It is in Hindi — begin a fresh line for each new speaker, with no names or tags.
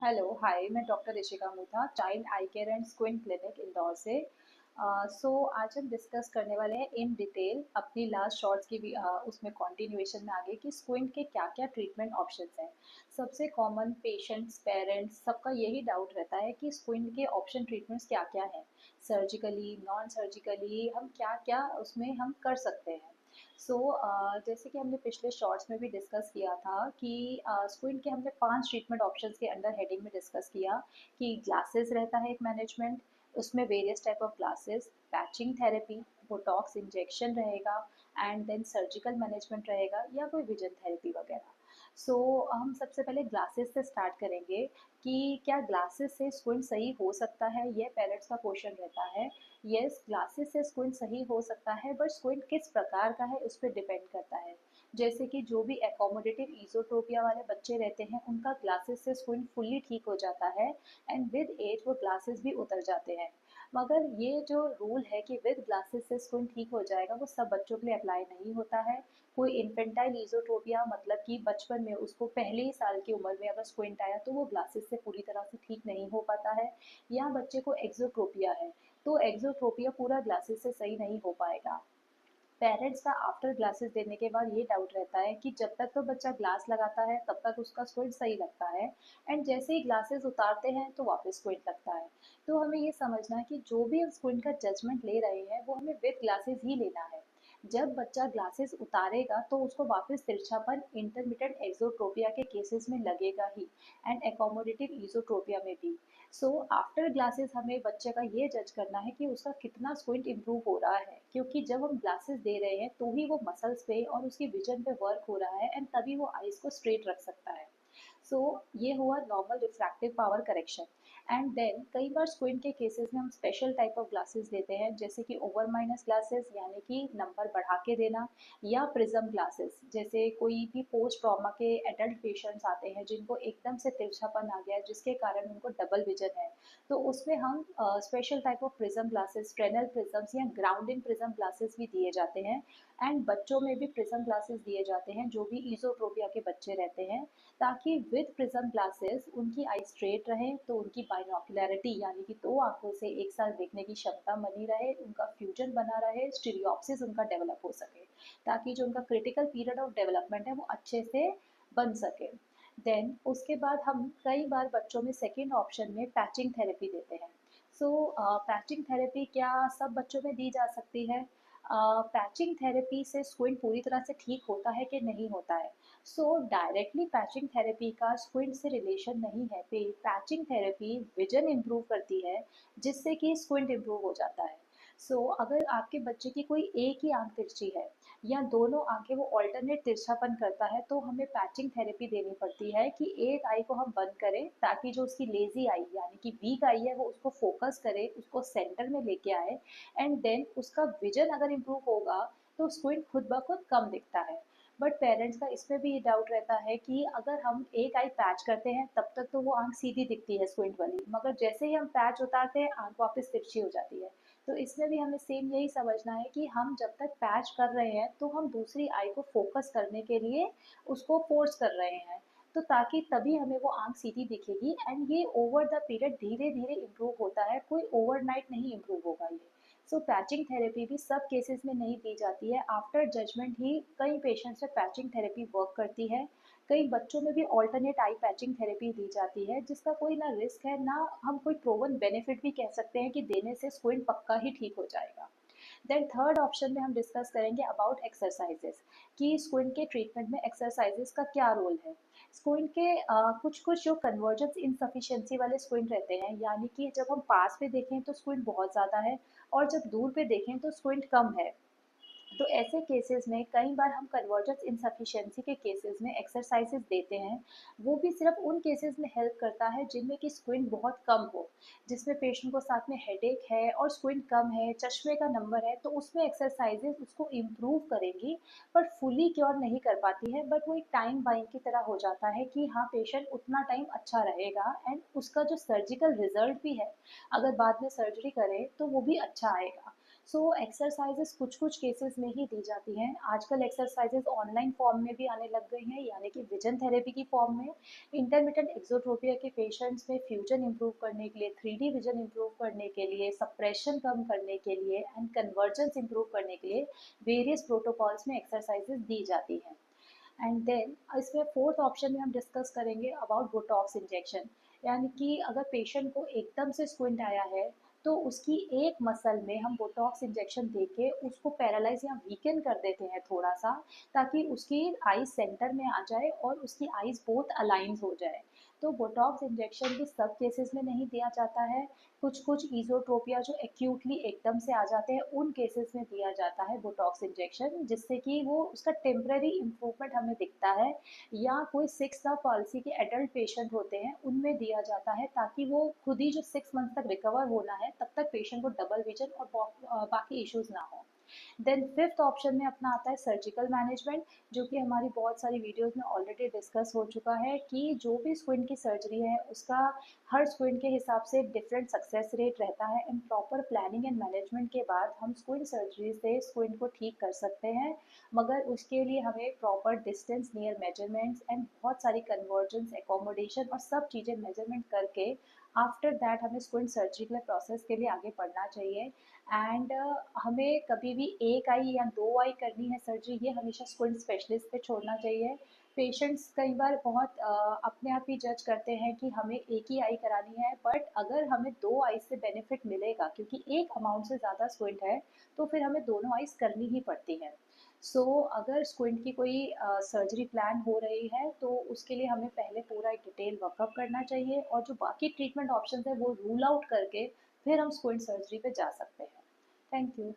हेलो हाय, मैं doctor Rishika Mutha, child I care and squint clinic Indore से। आज हम डिस्कस करने वाले हैं इन डिटेल अपनी लास्ट शॉर्ट्स की भी उसमें कंटिन्यूएशन में आगे कि स्क्विंट के क्या क्या ट्रीटमेंट ऑप्शंस हैं। सबसे कॉमन पेशेंट्स पेरेंट्स सबका यही डाउट रहता है कि स्क्विंट के ऑप्शन ट्रीटमेंट्स क्या क्या हैं, सर्जिकली नॉन सर्जिकली हम क्या क्या उसमें हम कर सकते हैं। जैसे कि हमने पिछले शॉर्ट्स में भी डिस्कस किया था कि स्क्विंट के हमने 5 ट्रीटमेंट ऑप्शंस के अंडर हेडिंग में डिस्कस किया कि ग्लासेस रहता है एक मैनेजमेंट, उसमें various type of glasses, patching therapy, Botox injection रहेगा एंड देन सर्जिकल मैनेजमेंट रहेगा या कोई विजन थेरेपी वगैरह। हम सबसे पहले ग्लासेस से स्टार्ट करेंगे कि क्या ग्लासेस से स्क्विंट सही हो सकता है, ये पेरेंट्स का क्वेश्चन रहता है। यस, ग्लासेस से स्क्विंट सही हो सकता है, बट स्क्विंट किस प्रकार का है उस पर डिपेंड करता है। जैसे कि जो भी एकोमोडेटिव ईजोट्रोपिया वाले बच्चे रहते हैं उनका ग्लासेस से स्क्विंट फुल्ली ठीक हो जाता है एंड विद एज वो ग्लासेस भी उतर जाते हैं। मगर ये जो रूल है कि विद ग्लासेस से स्क्विंट ठीक हो जाएगा वो सब बच्चों के लिए अप्लाई नहीं होता है। कोई इन्फेंटाइल ईजोट्रोपिया मतलब कि बचपन में उसको पहले ही साल की उम्र में अगर स्क्विंट आया तो वो ग्लासेस से पूरी तरह से ठीक नहीं हो पाता है। या बच्चे को एक्सोट्रोपिया है तो एक्सोट्रोपिया पूरा ग्लासेस से सही नहीं हो पाएगा। पेरेंट्स का आफ्टर ग्लासेस देने के बाद ये डाउट रहता है कि जब तक तो बच्चा ग्लास लगाता है तब तक उसका स्क्विंट सही लगता है एंड जैसे ही ग्लासेस उतारते हैं तो वापस स्क्विंट लगता है। तो हमें ये समझना है कि जो भी हम स्क्विंट का जजमेंट ले रहे हैं वो हमें विद ग्लासेस ही लेना है। जब बच्चा ग्लासेस उतारेगा तो उसको वापस तिरछापन इंटरमिटेंट एक्सोट्रोपिया के केसेस में लगेगा ही एंड एकोमोडेटिव ईजोट्रोपिया में भी। आफ्टर ग्लासेस हमें बच्चे का ये जज करना है कि उसका कितना स्क्विंट इम्प्रूव हो रहा है, क्योंकि जब हम ग्लासेस दे रहे हैं तो ही वो मसल्स पे और उसकी विजन पे वर्क हो रहा है एंड तभी वो आइज को स्ट्रेट रख सकता है। ये हुआ normal refractive power correction. And then कई बार स्क्विंट के केसेस में हम स्पेशल टाइप ऑफ ग्लासेस देते हैं, जैसे कि ओवर माइनस ग्लासेस यानी कि नंबर बढ़ा के देना, या प्रिज्म ग्लासेस जैसे कोई भी पोस्ट ट्रॉमा के एडल्ट पेशेंट्स आते हैं जिनको एकदम से तिरछापन आ गया है जिसके कारण उनको डबल विजन है। तो उसमें हम special type of prism glasses, Fresnel prisms या ग्राउंडिंग प्रिज्म ग्लासेस भी दिए जाते हैं। एंड बच्चों में भी प्रिज्म ग्लासेस दिए जाते हैं जो भी ईजोट्रोपिया के बच्चे रहते हैं, ताकि विद प्रिज्म ग्लासेस उनकी आई स्ट्रेट रहे तो उनकी बाइनोकुलैरिटी यानी कि दो आंखों से एक साथ देखने की क्षमता बनी रहे, उनका फ्यूजन बना रहे, स्टीरियोप्सिस उनका डेवलप हो सके, ताकि जो उनका क्रिटिकल पीरियड ऑफ डेवलपमेंट है वो अच्छे से बन सके। देन उसके बाद हम कई बार बच्चों में सेकेंड ऑप्शन में पैचिंग थेरेपी देते हैं। पैचिंग थेरेपी क्या सब बच्चों में दी जा सकती है? पैचिंग थेरेपी से स्क्विंट पूरी तरह से ठीक होता है कि नहीं होता है? डायरेक्टली पैचिंग थेरेपी का स्क्विंट से रिलेशन नहीं है। पैचिंग थेरेपी विजन इम्प्रूव करती है जिससे कि स्क्विंट इम्प्रूव हो जाता है। अगर आपके बच्चे की कोई एक ही आंख तिरछी है या दोनों आंखें वो ऑल्टरनेट तिरछापन करता है तो हमें पैचिंग थेरेपी देनी पड़ती है कि एक आई को हम बंद करें ताकि जो उसकी लेजी आई यानी कि वीक आई है वो उसको फोकस करे, उसको सेंटर में लेके आए एंड देन उसका विजन अगर इम्प्रूव होगा तो स्क्विंट खुद ब खुद कम दिखता है। बट पेरेंट्स का इसमें भी ये डाउट रहता है कि अगर हम एक आई पैच करते हैं तब तक तो वो आंख सीधी दिखती है स्क्विंट वाली, मगर जैसे ही हम पैच उतारते हैं आंख वापस तिरछी हो जाती है। तो इसमें भी हमें सेम यही समझना है कि हम जब तक पैच कर रहे हैं तो हम दूसरी आई को फोकस करने के लिए उसको फोर्स कर रहे हैं, तो ताकि तभी हमें वो आंख सीधी दिखेगी एंड ये ओवर द पीरियड धीरे धीरे इम्प्रूव होता है, कोई ओवरनाइट नहीं इम्प्रूव होगा ये। पैचिंग थेरेपी भी सब केसेस में नहीं दी जाती है, आफ्टर जजमेंट ही कई पेशेंट्स में पैचिंग थेरेपी वर्क करती है। कई बच्चों में भी ऑल्टरनेट आई पैचिंग थेरेपी दी जाती है जिसका कोई ना रिस्क है ना हम कोई प्रोवन बेनिफिट भी कह सकते हैं कि देने से स्क्विंट पक्का ही ठीक हो जाएगा। देन थर्ड ऑप्शन में हम डिस्कस करेंगे अबाउट एक्सरसाइजेस कि स्क्विंट के ट्रीटमेंट में एक्सरसाइजेस का क्या रोल है। स्क्विंट के कुछ कुछ जो कन्वर्जेंस इनसफिशिएंसी वाले स्क्विंट रहते हैं, यानी कि जब हम पास पे देखें तो स्क्विंट बहुत ज़्यादा है और जब दूर पे देखें तो स्क्विंट कम है। तो ऐसे केसेस में कई बार हम कन्वर्जेंस इनसफिशिएंसी के केसेस में एक्सरसाइजेस देते हैं। वो भी सिर्फ उन केसेस में हेल्प करता है जिनमें कि स्क्विंट बहुत कम हो, जिसमें पेशेंट को साथ में हेडेक है और स्क्विंट कम है, चश्मे का नंबर है, तो उसमें एक्सरसाइजेस उसको इम्प्रूव करेंगी पर फुली क्योर नहीं कर पाती है। बट वो एक टाइम बाइंग की तरह हो जाता है कि हाँ पेशेंट उतना टाइम अच्छा रहेगा एंड उसका जो सर्जिकल रिजल्ट भी है, अगर बाद में सर्जरी करें तो वो भी अच्छा आएगा। सो एक्सरसाइजेस कुछ कुछ केसेस में ही दी जाती हैं। आजकल एक्सरसाइजेस ऑनलाइन फॉर्म में भी आने लग गई हैं, यानी कि विजन थेरेपी की फॉर्म में। इंटरमिटेंट एक्सोट्रोपिया के पेशेंट्स में फ्यूजन इंप्रूव करने के लिए, 3D विजन इंप्रूव करने के लिए, सप्रेशन कम करने के लिए एंड कन्वर्जेंस इंप्रूव करने के लिए वेरियस प्रोटोकॉल्स में एक्सरसाइजेस दी जाती हैं। एंड देन इसमें फोर्थ ऑप्शन में हम डिस्कस करेंगे अबाउट बोटॉक्स इंजेक्शन। यानी कि अगर पेशेंट को एकदम से स्क्विंट आया है तो उसकी एक मसल में हम बोटॉक्स इंजेक्शन देके उसको पैरालाइज या वीकन कर देते हैं थोड़ा सा, ताकि उसकी आईज सेंटर में आ जाए और उसकी आईज बोथ अलाइन हो जाए। तो बोटॉक्स इंजेक्शन भी सब केसेस में नहीं दिया जाता है। कुछ कुछ ईजोट्रोपिया जो एक्यूटली एकदम से आ जाते हैं उन केसेस में दिया जाता है बोटॉक्स इंजेक्शन, जिससे कि वो उसका टेम्पररी इम्प्रूवमेंट हमें दिखता है। या कोई 6 पॉलिसी के एडल्ट पेशेंट होते हैं उनमें दिया जाता है, ताकि वो खुद ही जो 6 मंथ तक रिकवर होना है तब तक पेशेंट को डबल विजन और बाकी इश्यूज ना हो। देन फिफ्थ ऑप्शन में अपना आता है सर्जिकल मैनेजमेंट, जो कि हमारी बहुत सारी वीडियोस में ऑलरेडी डिस्कस हो चुका है कि जो भी स्क्विंट की सर्जरी है उसका हर स्क्विंट के हिसाब से डिफरेंट सक्सेस रेट रहता है। And proper planning and management के बाद हम स्क्विंट सर्जरी से स्क्विंट को ठीक कर सकते हैं, मगर उसके लिए हमें proper distance near measurements and बहुत सारी कन्वर्जेंस एकोमोडेशन और सब चीज़ें मेजरमेंट करके आफ्टर दैट हमें स्क्विंट सर्जरी के प्रोसेस के लिए आगे बढ़ना चाहिए। एंड हमें कभी भी एक आई या दो आई करनी है सर्जरी, ये हमेशा स्क्विंट स्पेशलिस्ट पे छोड़ना चाहिए। पेशेंट्स कई बार बहुत अपने आप ही जज करते हैं कि हमें एक ही आई करानी है, बट अगर हमें दो आई से बेनिफिट मिलेगा क्योंकि एक अमाउंट से ज़्यादा स्क्विंट है तो फिर हमें दोनों आइज करनी ही पड़ती हैं। सो अगर स्क्विंट की कोई सर्जरी प्लान हो रही है तो उसके लिए हमें पहले पूरा एक डिटेल वर्कअप करना चाहिए, और जो बाकी ट्रीटमेंट ऑप्शन है वो रूल आउट करके फिर हम स्क्विंट सर्जरी पे जा सकते हैं। Thank you.